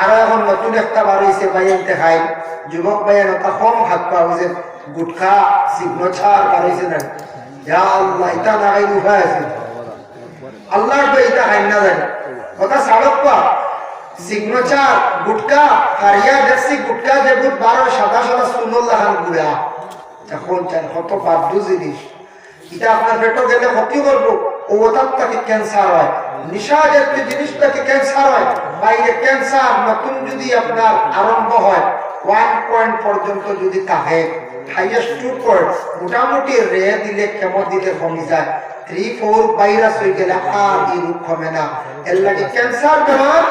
আর এখন নতুন একটা বার হয়েছে বাইনতে খাই যুবক বাইন ওটা কম হাত পাওয়া যে গুটখা সিগনেচার বার হয়েছে না ইয়া আল্লাহ এটা না খাই উপায় আছে আল্লাহর তো এটা খাই না জানি ওটা সাড়ক পা সিগনেচার গুটকা হারিয়া দেখছি গুটকা যে গুট 12 সাদা সাদা সুন্নুল্লাহ খান গুড়া এখন চান কত বাধ্য জিনিস এটা আপনার পেটে গেলে ক্ষতি করবো ও ওটার থেকে ক্যান্সার হয় নিশা জাতীয় জিনিসটাকে ক্যান্সার হয় বাইরে ক্যান্সার নতুন যদি আপনার আরম্ভ হয় 1 পয়েন্ট পর্যন্ত যদি থাকে হাইয়েস্ট 2 পয়েন্ট মোটামুটি রে দিলে কেমন দিলে কমে যায় 3-4 ভাইরাস হয়ে গেলে আর এই রোগ কমে না এর লাগে ক্যান্সার বেমার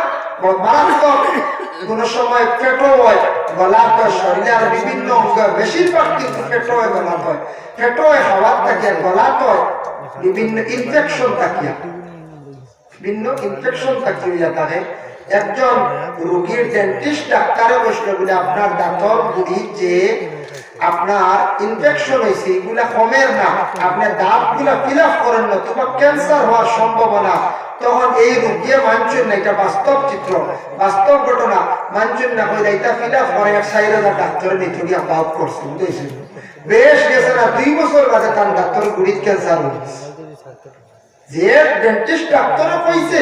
মারাত্মক কোন সময় পেটও হয় গলার হয় শরীরের বিভিন্ন অঙ্গ বেশিরভাগ কিন্তু পেটও হয় গলার হয় পেটও হয় হাওয়ার থাকে গলার হয় বিভিন্ন ইনফেকশন থাকিয়া বিভিন্ন ইনফেকশন থাকিয়া থাকে একজন রোগীর ডেন্টিস্ট ডাক্তারে বসলে বলে আপনার দাঁতর গুড়ি যে আপনার ইনফেকশন হয়েছে এগুলা কমের না আপনার দাঁত গুলা ফিল আপ করেন না তোমার ক্যান্সার হওয়ার সম্ভাবনা তখন এই রোগী মানছেন না এটা বাস্তব চিত্র বাস্তব ঘটনা মানছেন না হলে এটা ফিল আপ করে 4,000 ডাক্তারে নিতে আউট করছে বুঝেছেন বেশ গেছে না 2 বছর বাদে তার ডাক্তার গুড়ির ক্যান্সার হয়েছে যে ডেন্টিস্ট ডাক্তারে কইছে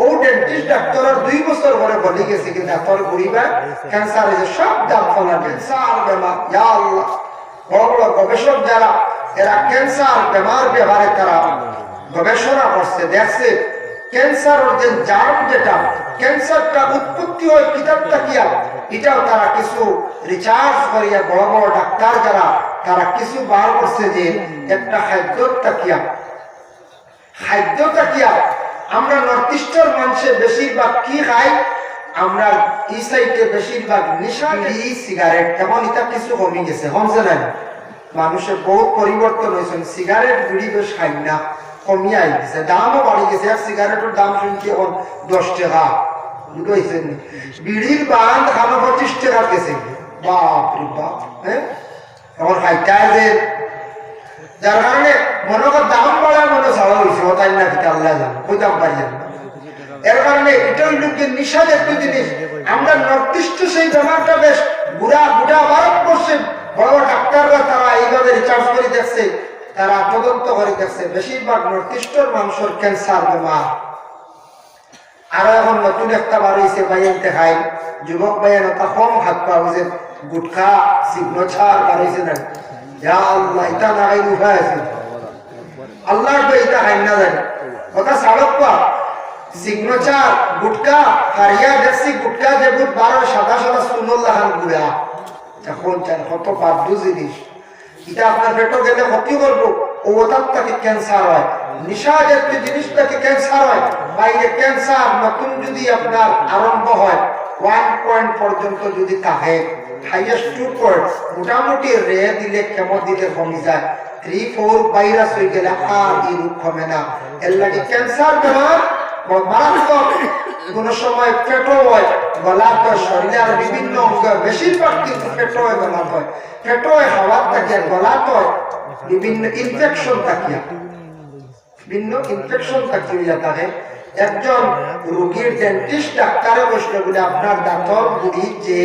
ও ডেন্টিস্ট ডাক্তারের 2 বছর পরে বলে গেছে কি ডাক্তার গুড়িবা ক্যান্সার হয়েছে সব দাঁত ফলা ক্যান্সার বেমার ইয়া আল্লাহ বড় বড় গবেষক যারা এরা ক্যান্সার বেমার ব্যাপারে তারা গবেষণা করছে দেখছে ক্যান্সারের যে জার্ম যেটা ক্যান্সারটা উৎপত্তি হয় কিতাবটা কিয়া এটাও তারা কিছু রিসার্চ করিয়া বড় বড় ডাক্তার যারা তারা কিছু বার করছে যে একটা খাদ্যটা কিয়া আমরা নর্থ ইস্টের মানুষের বেশিরভাগ কি খাই আমরা এই সাইডে বেশিরভাগ নেশা সিগারেট কেমন এটা কিছু কমে গেছে কমছে না মানুষের বহুত পরিবর্তন হয়েছে সিগারেট বিড়ি বেশ খাই না কমিয়ে গেছে দামও বাড়ি গেছে এক সিগারেটের দাম শুনছি এখন 10 টাকা বুঝেছেন বিড়ির বান খানো 25 টাকা গেছে বাপরে বাপ হ্যাঁ এখন খাইটায় যে যার কারণে মনে কর দাম বাড়া মনে ছাড়া হয়েছে ওটাই না কি আল্লাহ জানে ওই দাম বাড়ি যাবে এর কারণে এটাই লোকের নিশা জাতীয় জিনিস আমরা নর্থ ইস্টে সেই বেমারটা বেশ বুড়া ভারতবর্ষে বড় বড় ডাক্তাররা তারা এইভাবে রিসার্চ করে দেখছে তারা তদন্ত করে দেখছে বেশিরভাগ নর্থ ইস্টের মানুষের ক্যান্সার বেমার আর এখন নতুন একটা বার হয়েছে বাইনতে খাই যুবক বাইন ওটা কম হাত পাওয়া যে গুটখা সিগনেচার বার হয়েছে না ইয়া আল্লাহ এটা না খাই উপায় আছে আল্লাহর তো এটা খাই না জানি ওটা সাড়ক পা সিগনেচার গুটকা হারিয়া দেখছি গুটকা যে গুট 12 সাদা সাদা সুন্নুল্লাহ খান গুড়া এখন চান কত বাধ্য জিনিস এটা আপনার পেটে গেলে ক্ষতি করবো ও ওটার থেকে ক্যান্সার হয় নিশা জাতীয় জিনিসটাকে ক্যান্সার হয় বাইরে ক্যান্সার নতুন যদি আপনার আরম্ভ হয় 1 পয়েন্ট পর্যন্ত যদি থাকে হাইয়েস্ট 2 পয়েন্ট মোটামুটি রে দিলে কেমন দিলে কমে যায় 3-4 ভাইরাস হয়ে গেলে আর এই রোগ কমে না এর লাগে ক্যান্সার বেমার মারাত্মক কোন সময় পেটও হয় গলার হয় শরীরের বিভিন্ন অঙ্গ বেশিরভাগ কিন্তু পেটও হয় গলার হয় পেটও হয় হাওয়ার থাকে গলার হয় বিভিন্ন ইনফেকশন থাকিয়া থাকে একজন রোগীর ডেন্টিস্ট ডাক্তারে বসলে বলে আপনার দাঁতর গুড়ি যে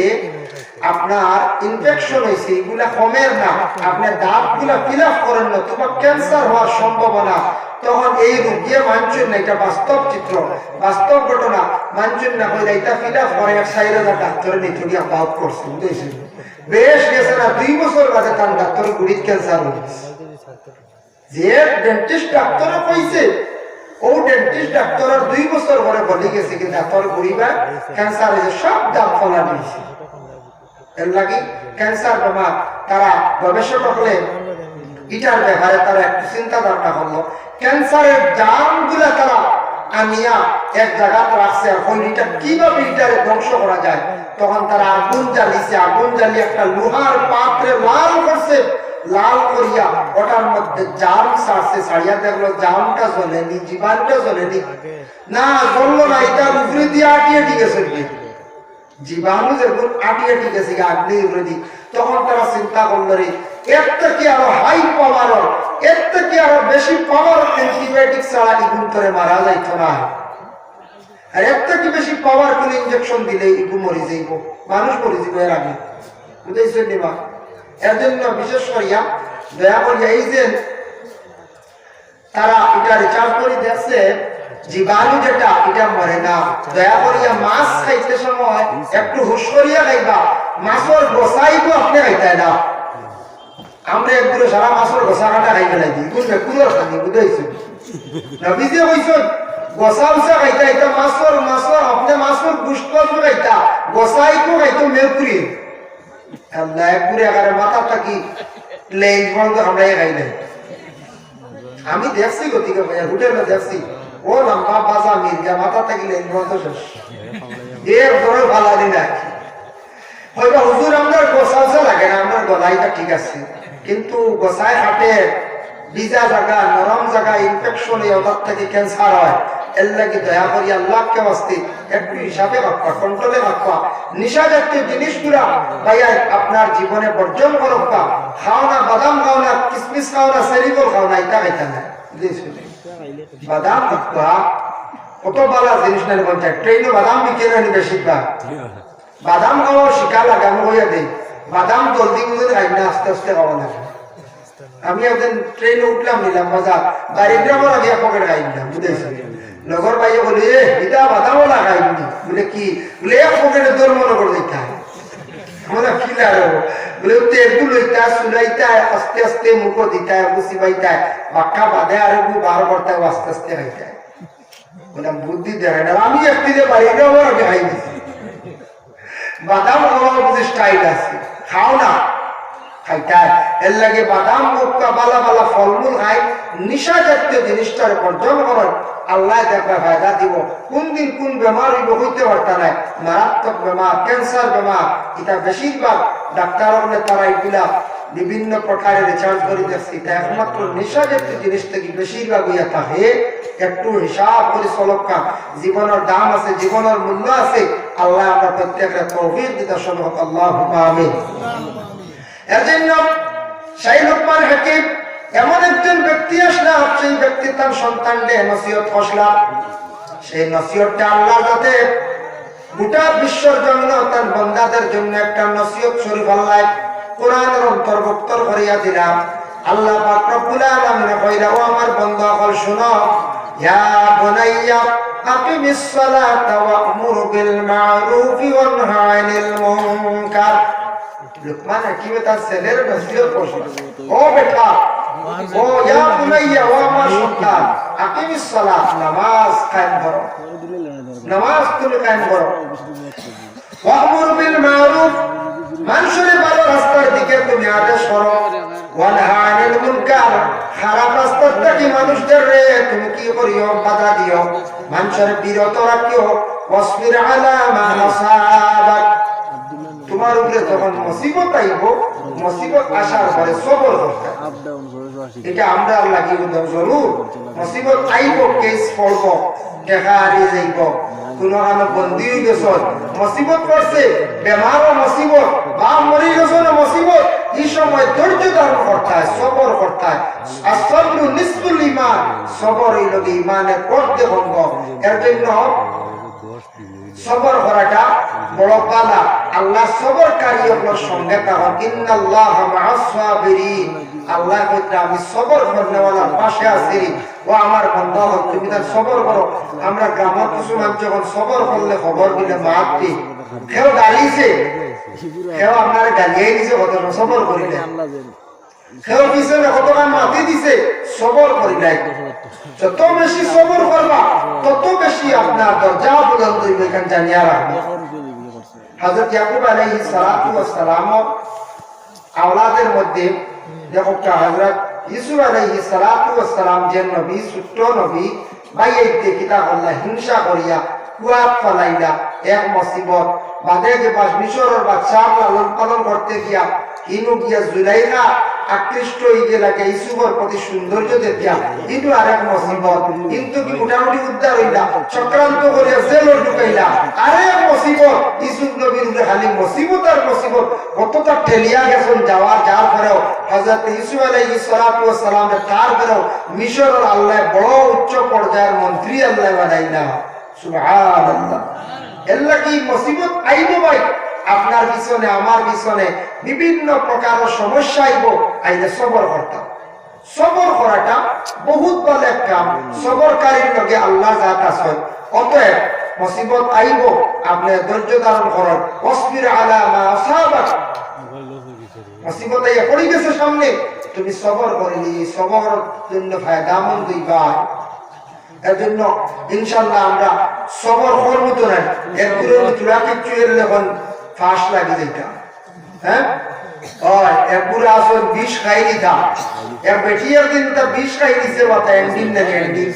আপনার ইনফেকশন হয়েছে এগুলা কমের না আপনার দাঁত গুলা ফিল আপ করেন না তোমার ক্যান্সার হওয়ার সম্ভাবনা তখন এই রোগী মানছেন না এটা বাস্তব চিত্র বাস্তব ঘটনা মানছেন না হলে এটা ফিল আপ করে 4,000 ডাক্তারে নিতে আউট করছে বুঝেছেন বেশ গেছে না 2 বছর বাদে তার ডাক্তার গুড়ির ক্যান্সার হয়েছে যে ডেন্টিস্ট ডাক্তারে কইছে ও ডেন্টিস্ট ডাক্তারের 2 বছর পরে বলে গেছে কি ডাক্তার গুড়িবা ক্যান্সার হয়েছে সব দাঁত ফলা নিয়েছে এর লাগে ক্যান্সার বেমার তারা গবেষক হলে এটার ব্যাপারে তারা একটু চিন্তা ভাবনা করলো ক্যান্সারের জার্মগুলা তারা আনিয়া এক জায়গাতে রাখছে এখন এটা কিভাবে এটারে ধ্বংস করা যায় তখন তারা আগুন জ্বালিয়ে একটা লোহার পাত্রে লাল করছে লাল করিয়া ওটার মধ্যে জার্ম ছাড়িয়া দেখলো জার্মটা জ্বলেনি জীবাণুটা জ্বলেনি না জ্বললো না এটা উপরে দিয়ে আটিয়ে গেছে জীবাণু যখন আটিয়ে গেছে আগ্নেয় উপরে দিয়ে তখন তারা চিন্তা করলো রে এর থেকে আরো হাই পাওয়ার এর থেকে আরো বেশি পাওয়ার অ্যান্টিবায়োটিক ছাড়া ইগুন করে মারা যাইত না আর একটা কি বেশি পাওয়ারফুল ইনজেকশন দিলে ইগু মরে যাইব, মানুষ মরে যাইব এর আগে, বুঝেছেন নিবা। এর জন্য বিশেষ করিয়া দয়া করিয়া এই যে তারা এটা রিচার্জ করে দেখছে জীবাণু যেটা এটা মরে না, দয়া করিয়া মাছ খাইতে সময় একটু হুশ করিয়া খাইবা, মাছের গোসাইব আপনি খাইতে না। আমরা একগুলো সারা মাছের গোসা কাটা খাই ফেলাই দিই, বুঝলে কুলোর খানি বুঝেছি নবীজে কইছেন গোসা উসা খাইতা এটা মাছের আপনি মাছের গুস্ত খাইতা, গোসাইকো খাইতো মেকুরি আল্লাহ একগুলো এগারে মাথা থাকি লেজ বন্ধ আমরা খাই নাই। আমি দেখছি গতিকে হোটেলে দেখছি ও লম্বা বাজা মির্গা মাথা থাকি লেজ বন্ধ শেষ এর ধরে ভালো না। হয়তো হুজুর আপনার গোসা উসা লাগে না, আপনার গলাইটা ঠিক আছে, কিন্তু গোসাই হাটে ভিজা জায়গা নরম জায়গা ইনফেকশন এই ওটার থেকে ক্যান্সার হয়। এর লাগে দয়া করি আল্লাহকে বাঁচতে একটু হিসাবে রাখবা, কন্ট্রোলে রাখবা। নিশা জাতীয় জিনিসগুলা ভাইয়া আপনার জীবনে বর্জন করবা। খাও না বাদাম, খাও না কিসমিস, খাও না সেরিকল, খাও না এটা খাইতা না। বাদাম রাখবা কত বালা জিনিস না বলছে, ট্রেনে বাদাম বিকে না বেশিরভাগ বাদাম খাওয়া শিখা লাগে। আমি হইয়া দিই বাদাম জলদি বুঝে খাই না, আস্তে আস্তে খাওয়া লাগে। আমি একদিন ট্রেনে উঠলাম, নিলাম বাজার বাড়িগ্রামের আগে পকেট খাই নিলাম, বুঝেছি নগর ভাইয়ে বলি এটা বাদামও লাগাইনি বলে কি বলে এক পকেটে তোর মনে করে দিতে হয় আমরা ফিলার বলে তেলগুলো লইতা চুলাইতা আস্তে আস্তে মুখো দিতা বুঝি পাইতা বাক্কা বাদে আর বার করতে আস্তে আস্তে খাইতা বললাম বুদ্ধি দেখায় না। আমি একদিনে বাড়িগ্রামের আগে খাই দিছি বাদাম খাওয়া বুঝি স্টাইল আছে, খাও না খাইতায়। এর লাগে বাদাম মুক্তা বালা বালা ফলমূল খাই, নিশা জাতীয় জিনিসটার বর্জন করেন, আল্লাহ দেখবে ফায়দা দিব। কোন দিন কোন বেমার হইব হইতে পারতা নাই, মারাত্মক বেমার, ক্যান্সার বেমার, এটা বেশিরভাগ ডাক্তার হলে তারা এগুলা বিভিন্ন প্রকারের রিসার্চ করে দেখছে, এটা একমাত্র নেশা জাতীয় জিনিস থেকে বেশিরভাগ হইয়া থাকে। একটু হিসাব করে চলকা, জীবনের দাম আছে, জীবনের মূল্য আছে। আল্লাহ আমরা প্রত্যেকের তৌফিক দিতে সবক আল্লাহুম্মা আমিন। এর জন্য সেই লোকমান হাকিম এমন একজন ব্যক্তি আসলাম, সেই ব্যক্তি তার সন্তানদের নসিহত করলাম। সেই নসিহতটা আল্লাহ যাতে গোটা বিশ্বর জন্য তার বান্দাদের জন্য একটা নসিহত শরীফ আল্লাহ কোরআনের অন্তর্ভুক্ত করিয়া দিলাম। আল্লাহ পাক রব্বুল আলামিন কইরা, ও আমার বান্দা সকল শুনো, ইয়া বুনাইয়া আকিমিস সালাতা ওয়া'মুর বিল মা'রুফি ওয়ানহা আনিল মুনকার। লুকমান হাকিম তার ছেলের নসিহত করছেন, ও বেটা, ও ইয়া বুনাইয়া, ও আমার সন্তান, আকিমিস সালাত, নামাজ কায়েম করো, নামাজ তুমি কায়েম করো। ওয়া'মুর বিল মা'রুফ, মানুষের ভালো রাস্তার দিকে তুমি আদেশ করো। ওয়ানহা আনিল মুনকার, খারাপ রাস্তার থেকে মানুষদের তুমি কি করিও, বাধা দিও, মানুষের বিরত রাখিও। ওয়াসবির আলা মা আসাবাক, তোমার উপরে যখন মুসিবত আইব, মুসিবত আসার পরে সবর করতে, এটা আমরা লাগি জরুর। মুসিবত আইব, কেস পড়ব, দেখা হারিয়ে যাইব, কোন কারণে বন্দী হয়ে গেছ, মুসিবত করছে, বেমার মুসিবত, বা মরে গেছ না মুসিবত, এই সময় ধৈর্য ধারণ করতে হয়, সবর করতে হয়। আর সবরু নিসফুল ঈমান, সবর হইল ঈমানের অর্ধেক অঙ্গ। এর জন্য সবর করাটা বড় পালা। আল্লাহ সবরকারীদের সঙ্গে থাকেন, ইন্নাল্লাহা মা'আস সাবিরিন। আল্লাহ কইতে আমি সবর করনেওয়ালার পাশে আছি। ও আমার বান্দা, তুমি তার সবর করো। আমরা গ্রামের কিছু মানুষ যখন সবর করলে খবর দিলে মারতে, কেউ গালিছে, কেউ আপনার গালিয়ে দিছে, কত সবর করিলে, কেউ পিছনে কত মাতি দিছে, সবর করিলে। যত বেশি সবর করবা তত বেশি আপনার দরজা বুলন্দ হইবে, এখান জানিয়া রাখবে। হযরত ইয়াকুব আলাইহিস সালাতু ওয়াস সালাম আওলাদের মধ্যে দেখো, হযরত ইউসুফ আলাইহিস সালাতু ওয়াস সালাম যে নবী, ছোট্ট নবী, বাইতে কিতা আল্লাহ হিংসা করিয়া কুয়াত ফলাইলা। এক মুসিবত বাদে যে মিশরের বাদশাহ লালন পালন করতে গিয়া ইনু গিয়া জুলাইখা আকৃষ্ট হয়ে গেলাকে ইউসুফের প্রতি সৌন্দর্য দেখিয়া, কিন্তু আরেক মুসিবত, কিন্তু কি মোটামুটি উদ্ধার হইলা, চক্রান্ত করিয়া জেলর ঢুকাইলা। আরেক মুসিবত, ইউসুফ নবীর উপরে খালি মুসিবত আর মুসিবত, কতটা ঠেলিয়া গেছেন যার পরেও হযরত ইউসুফ আলাইহিস সালাতু ওয়াস সালামের তার পরেও মিশরের আল্লাহ বড় উচ্চ পর্যায়ের মন্ত্রী আল্লাহ বানাইলা। সুবহানাল্লাহ। এর লাগি মুসিবত আইব ভাই, আপনার পিছনে আমার পিছনে বিভিন্ন প্রকার সমস্যা আইব, আইলে সবর করতাম। সবর করাটা বহুত বড় এক কাম। সবরকারীর লগে আল্লাহ জাত আছে। অতএব মুসিবত আইব, আপনি ধৈর্য ধারণ করুন। ওয়াসবির আলা মা আসাবাক, মুসিবত আইয়া পড়ে গেছে সামনে, তুমি সবর করলি, সবর জন্য ফায়দামন্দ হইবা। এর জন্য ইনশাআল্লাহ আমরা সবর করব তো না, এরপরে চূড়া কিছু এর যখন ফাঁস লাগি যাইতা, হ্যাঁ ওই এরপরে আসল বিষ খাই দিতা, এর বেটিয়ার দিন তা বিষ খাই দিছে, বাতা এন্ডিং না এন্ডিং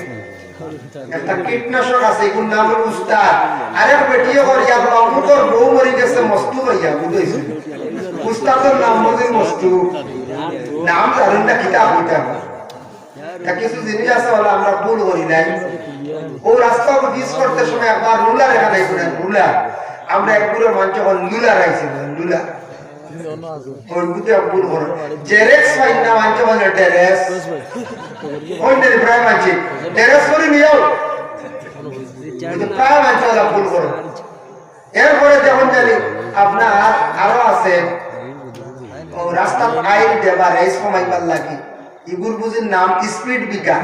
একটা কীটনাশক আছে, এগুলোর নাম হলো উস্তাদ। আরে বেটিয়ে করিয়া বলা অমুকর বউ মরি গেছে মস্তু হইয়া বুঝাইছে, উস্তাদের নাম মধ্যে মস্তু, নাম জানেন না কিতাব হইতা। কিছু জিনিস আছে বলে আমরা ভুল করি নাই। ও রাস্তা বিষ করতে সময় একবার রুলার এখানে রুলার, আমরা একগুলো মানুষ যখন লুলার আইছি, লুলার ওই বুঝে ভুল করো। জেরেক্স ফাইন না মানুষ বলে টেরেস, ওই নেই প্রায় মানছি টেরেস করে নিয়েও প্রায় মানুষ ভুল করো। এরপরে যখন জানি আপনার আরো আছে রাস্তা আইন দেবার এই সময় পার লাগি, ইগুর বুঝির নাম স্পিড বিকার,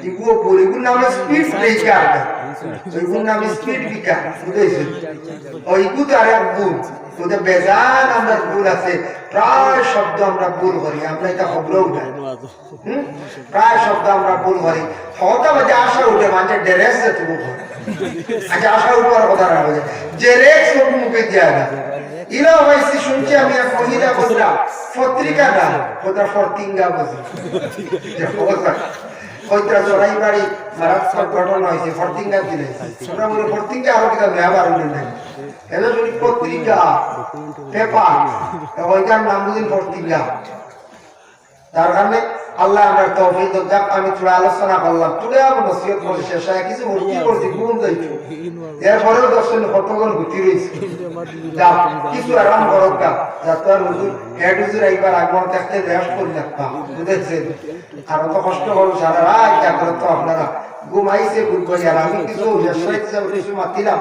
ইগুর নাম স্পিড ব্রেকার, ইগুর নাম স্পিড বিকার, বুঝেছেন? ইগু তো আর এক ভুল, তোদের বেজান আমরা ভুল আছে, প্রায় শব্দ আমরা ভুল করি, আমরা এটা খবরও না, প্রায় শব্দ আমরা ভুল করি। হতা বাজে আশা উঠে মানুষের ডেরেস যে তুমি আচ্ছা আশা উঠার কথা না বলে জেরেক্স মুখে দেওয়া না। ইলা হয়েছে শুনছি আমি এক মহিলা বললাম পত্রিকা না ওটা ফরতিঙ্গা বুঝি, ওইটা চড়াই বাড়ি মারাত্মক ঘটনা হয়েছে, ফরতিঙ্গা দিলে আমরা বলে ফরতিঙ্গা আরো কিনা ব্যবহার হলে নাই, এবার যদি পত্রিকা পেপার ওইটার নাম বুঝি ফরতিঙ্গা। তার কারণে আল্লাহ আমরা তৌফিক দাও। আমি তোরা আলোচনা করলাম, তোরা নসিহত করে শেষ হয় কিছু ভর্তি করছি ঘুম যাইছো, এরপরেও দর্শন কতক্ষণ ঘুরতে রয়েছে, যা কিছু আরাম করক গা, যা তো আর হুজুর হেড হুজুর এইবার আগমন থাকতে রেস্ট করে রাখবা, বুঝেছেন? আর অত কষ্ট করো সারা রাত, তারপরে তো আপনারা ঘুমাইছে ঘুরবই। আর আমি কিছু কিছু মাতিলাম,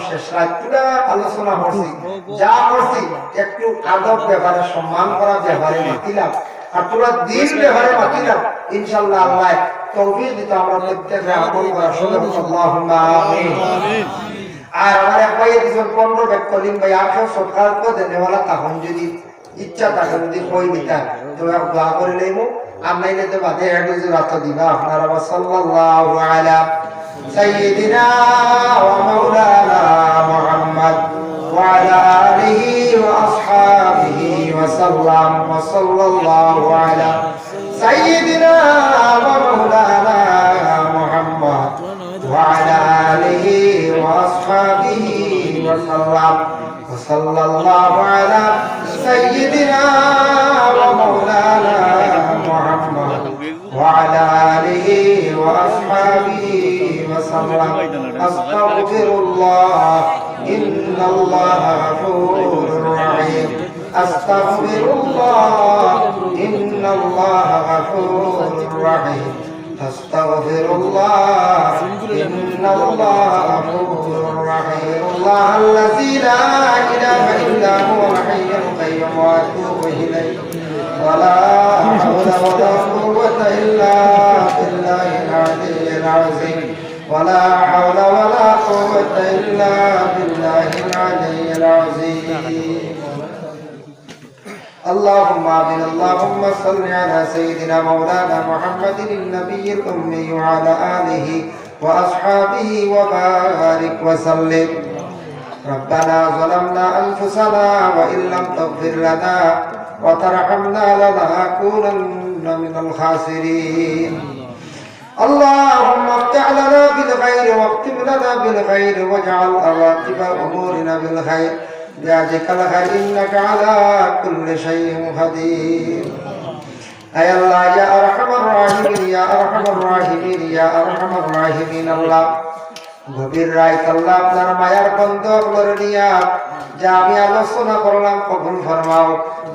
শেষ রাত পুরা আলোচনা করছি, যা করছি একটু আদব ব্যাপারে সম্মান করা ব্যাপারে মাতিলাম, আর তোরা দিন ব্যাপারে মাতিলাম। ইনশাআল্লাহ আল্লাহ তৌফিক দিতে আমরা প্রত্যেকটা আমল করার সুযোগ। আল্লাহুম্মা আমিন। আর আমার এক ভাই দিছেন 15 ব্যাগ কলিম ভাই 800 সরকার কো দেনেওয়ালা, তখন যদি ইচ্ছা থাকে যদি কই দিতা তো এক দোয়া করে লইমু, আর নাইলে তো বাদে হেড হুজুর রাত দিবা। আপনারা সাল্লাল্লাহু আলা সাইয়্যিদিনা ওয়া মাওলানা মুহাম্মদ ওয়া আলা আলিহি ওয়া আসহাবিহি ওয়া সাল্লাম ওয়া সাল্লাল্লাহু আলা সাইয়্যিদিনা ওয়া মাওলানা মুহাম্মদ ওয়া আলা আলিহি ওয়া আসহাবিহি ওয়া সাল্লাম ওয়া সাল্লাল্লাহু আলা সাইয়্যিদিনা ওয়া মাওলানা মুহাম্মদ ওয়া আলা আলিহি ওয়া আসহাবিহি ওয়া সাল্লাম। আস্তাগফিরুল্লাহ ইন্নাল্লাহা গফুরুর রহিম। আস্তাগফিরুল্লাহ ইন্নাল্লাহা গফুরুর রহিম। আস্তাগফিরুল্লাহ ইন্নাল্লাহা গফুরুর রহিম। আল্লাযী লা ইলাহা ইল্লা হুয়াল হাইয়ুল কাইয়্যুম ওয়া আতুবু ইলাইহি ওয়া লা হাওলা ওয়া লা কুওয়াতা ইল্লা বিল্লাহিল আলিয়্যিল আযীম ওয়া লা হাওলা ওয়া লা কুওয়াতা ইল্লা বিল্লাহিল আলিয়্যিল আযীম। اللهم آمين. اللهم صل على سيدنا مولانا محمد النبي الأمي وعلى آله وأصحابه وبارك وسلم. ربنا ظلمنا أنفسنا وإن لم تغفر لنا وترحمنا لنكونن من الخاسرين. اللهم افتح لنا بالخير واختم لنا بالخير واجعل عواقب أمورنا بالخير بيدك الخير إنك على كل شيء قدير. أي الله يا أرحم الراحمين يا أرحم الراحمين يا أرحم الراحمين। الله গভীর রাত আল্লাহ আপনার মায়ার বন্ধক করে নিয়া যা আমি আলোচনা করলাম কবুল ফরমাও।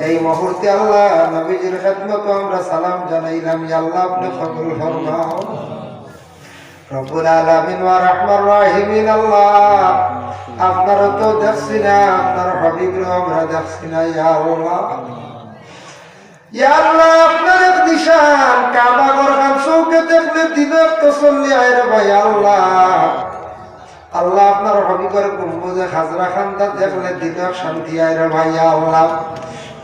এই মুহূর্তে আল্লাহ নবীজির খেদমতে আমরা সালাম জানাইলাম, ইয়া আল্লাহ আপনি কবুল ফরমাও। রব্বুল আলামিন ওয়া রাহমার রাহিমিন আল্লাহ আপনারা তো দেখছি না, আপনার হাবিবরা আমরা দেখছি না। ইয়া আল্লাহ, ইয়া আল্লাহ, আপনার এক নিশান কাবা ঘর খান চৌকে দেখলে দিনের তসল্লি আয় রে ভাই। আল্লাহ আল্লাহ, আপনার হাবিবের গম্বুজে হাজরা খানটা দেখলে দিনের শান্তি আয় রে ভাই। আল্লাহ,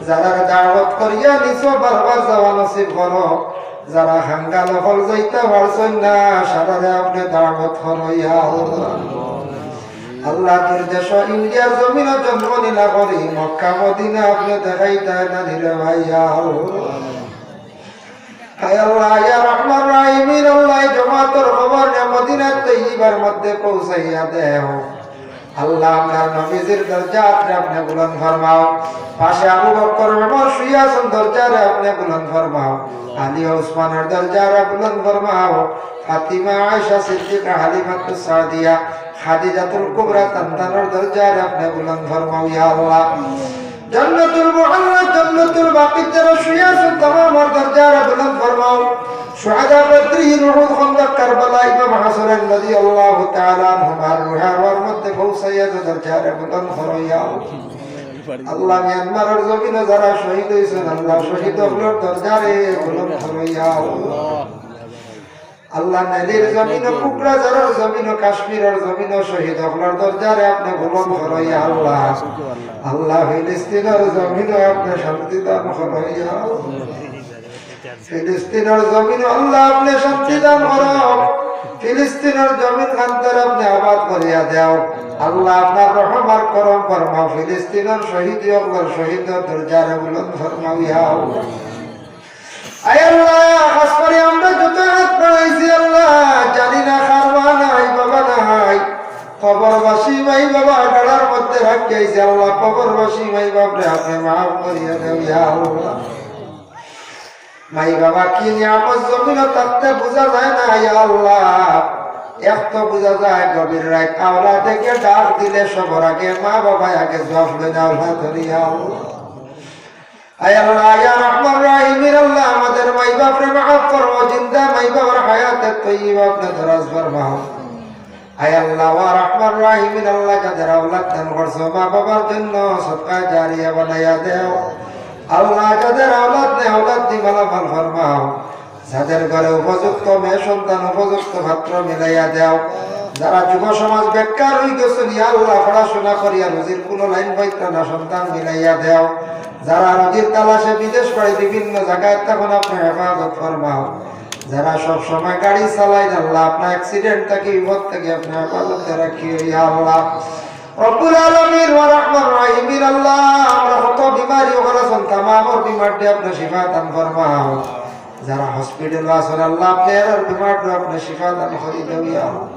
যারা দাওয়াত করিয়া নিছো বারবার যাওয়া নসিব করো, যারা হাঙ্গা নকল যাইতে পারছেন না সারারে আপনি দাওয়াত করো। ইয়া আল্লাহ, আল্লাহ তোর দেশ ইন্ডিয়ার জমিনে জন্ম নিলা করি মক্কা মদিনা আপনি দেখাইতে না দিলে ভাই। ইয়া আল্লাহ, হায় আল্লাহ, ইয়া রহমান রাহিমিন আল্লাহ, জমাতের খবর নে মদিনার তৈবার মধ্যে পৌঁছাইয়া দেও। আল্লাহ, আপনার নবীজির দরজাতে আপনি বুলন্দ ফরমাও। পাশে আবু বকর ওমর শুয়ে আছেন, দরজারে আপনি বুলন্দ ফরমাও। আলী ওসমানের দরজারে বুলন্দ ফরমাও। ফাতিমা, আয়েশা সিদ্দিকা, হালিমাতুস সাদিয়া, খাদিজাতুল কুবরা তান্তানের দরজারে আপনি বুলন্দ ফরমাও। ইয়া আল্লাহ, জান্নাতুল মুআল্লা, জান্নাতুল বাকির যারা শুয়ে আছেন তামামের দরজারে বুলন্দ ফরমাও। শুহাদা বদরিন, উহুদ, খন্দক, কারবালা, ইমাম হাসান রাদিয়াল্লাহু তাআলা আনহুমার রুহার মধ্যে পৌঁছাইয়া দরজারে বুলন্দ ফরমাও। ইয়া আল্লাহ, মিয়ানমারের জমিনে যারা শহীদ হয়েছেন আল্লাহ শহীদ হলোর দরজারে বুলন্দ ফরমাও। ইয়া আল্লাহ, নেলির জমিন, কুকরাঝারের জমিন, কাশ্মীরের জমিন শহীদ হলোর দরজারে আপনি বুলন্দ ফরমাও। ইয়া আল্লাহ, আল্লাহ ফিলিস্তিনের জমিন আপনি শান্তি দান করো। ইয়া ফিলিস্তিনের জমিন আল্লাহ আপনি শান্তি দান করো। ফিলিস্তিনের জমিন খান্তর আপনি আবাদ করিয়া দেও। আল্লাহ, আপনার রহমার করম ফরমাও। ফিলিস্তিনের শহীদ হলোর শহীদের দরজারে বুলন্দ ফরমাও। ইয়া আল্লাহ, আয় আল্লাহ, খাস করে আমরা যত হাত বাড়াইছি আল্লাহ জানি না খারবা নাই বাবা নাই, কবরবাসী মাই বাবা ডালার মধ্যে রাখিয়াছে আল্লাহ, কবরবাসী মাই বাপরে আপনি মাফ করিয়া দেও। ইয়া আল্লাহ, মাই বাবা কি নিয়ামত জমিন থাকতে বোঝা যায় না। ইয়া আল্লাহ, এক তো বোঝা যায় গভীর রাত আওলা থেকে ডাক দিলে সবার আগে মা বাবা আগে জবাব দেন আল্লাহ ধরিয়া। আয় আল্লাহ, ইয়া রহমান রাহিমিন আল্লাহ, আমাদের মাই বাপরে মাফ করো। জিন্দা মাই বাবার হায়াতে তৈয়বা আপনি দরাজ ফরমাও। আয় আল্লাহ, ওয়া রহমান রাহিমিন আল্লাহ, যাদের আওলাদ দান করছো মা বাবার জন্য সদকা জারিয়া বানাইয়া দেও। আল্লাহ, যাদের আওলাদ নেই আওলাদ দি মালামাল ফরমাও। যাদের ঘরে উপযুক্ত মেয়ে সন্তান উপযুক্ত পাত্র মিলাইয়া দেও। যারা যুব সমাজ বেকার হয়ে গেছেন ইয়া আল্লাহ, পড়াশোনা করিয়া রুজির কোনো লাইন পাইতা না, সন্তান মিলাইয়া দেও। যারা রুজির তালাশে বিদেশ পাড়ি বিভিন্ন জায়গায় তখন আপনি হেফাজত ফরমাও। যারা সব সময় গাড়ি চালায় আল্লাহ, আপনার অ্যাক্সিডেন্ট থেকে বিপদ থেকে আপনি হেফাজতে রাখিও। ইয়া আল্লাহ, রব্বুল আলামিন ওয়া রাহমান রাহিমিন আল্লাহ, আমরা কত বিমারি ওখানে তামামের বিমারটি আপনি শিফা দান ফরমাও। যারা হসপিটালে আছেন আল্লাহ, আপনি এর বিমারটি আপনি শিফা দান করে দেও। ইয়া আল্লাহ,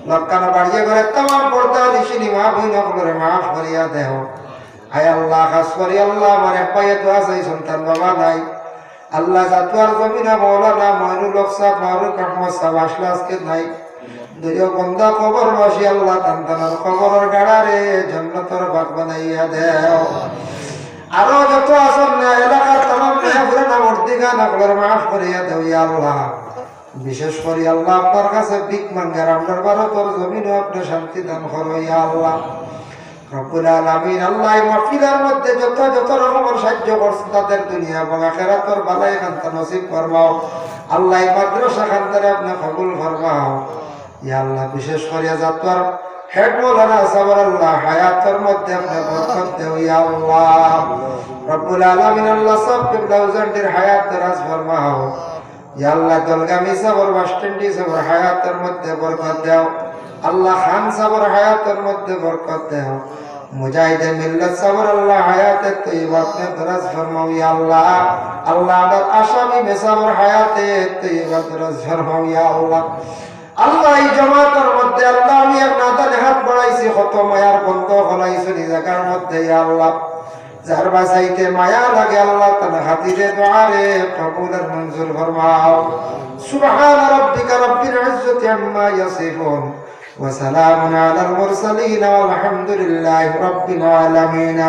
লক্কানো বাড়িয়ে করে তামাম পর্দা নিশিনি মা বইন করে মাফ করিয়া দেও। আয় আল্লাহ, খাস করি আল্লাহ আমার এক পায়ে তো আছে সন্তান বাবা নাই আল্লাহ, জাতুয়ার জমিনা মৌলানা ময়নুল হক সাহেব, মাহরুক আহমদ সাহেব আসলে আজকে নাই। দুইও বন্ধা খবর বসি আল্লাহ তান্তানার খবরের গাড়ারে জান্নাতের বাগ বানাইয়া দেও। আরো যত আসন না এলাকার তামাম মেহফুরে না মর্দিগা না করে মাফ করিয়া দেও। ইয়া আল্লাহ, বিশেষ করে আল্লাহ আপনার কাছে ভিক মাঙ্গার আপনার ভারতের জমিনও আপনি শান্তি দান করো। ইয়া আল্লাহ, রব্বুল আলামিন আল্লাহ, মাহফিলের মধ্যে যত যত রকমের সাহায্য করছেন তাদের দুনিয়া এবং আখিরাতের বালাই খান্তা নসিব ফরমাও। আল্লাহ, মাদ্রাসা খান্তারে আপনি কবুল ফরমাও। ইয়া আল্লাহ, বিশেষ করে যাত্রার হেড মৌলানা সাবর আল্লাহ হায়াতের মধ্যে আপনি বরকত দেও। ইয়া আল্লাহ, রব্বুল আলামিন আল্লাহ সব কিবলাউজানদের হায়াত দরাজ ফরমাও। ইয়া আল্লাহ, দলগামী সাবর বাসস্ট্যান্ডি সাবর হায়াতের মধ্যে বরকত দাও। আল্লাহ, খান সাবর হায়াতের মধ্যে বরকত দাও। মুজাহিদে মিল্লাত সাবর আল্লাহ হায়াতে তৈয়বা আপনি দরাজ ফরমাও। ইয়া আল্লাহ, আল্লাহ আমাদের আসামি বেসাবর হায়াতে তৈয়বা দরাজ ফরমাও। ইয়া আল্লাহ, আল্লাহ এই জামাতের মধ্যে আল্লাহ আমি আপনাদের হাত বাড়াইছি কত মায়ার বন্ধ হলাইছি এই জায়গার মধ্যে। ইয়া আল্লাহ, যার বাসাইতে মায়া লাগে আল্লাহ তার হাতিরে দোয়ারে কবুলের মঞ্জুর ফরমাও। সুবহান রাব্বিকা রাব্বিল ইজ্জাতি আম্মা ইয়াসিফুন ওয়া সালামুন আলাল মুরসালিন ওয়াল হামদুলিল্লাহি রাব্বিল আলামিন।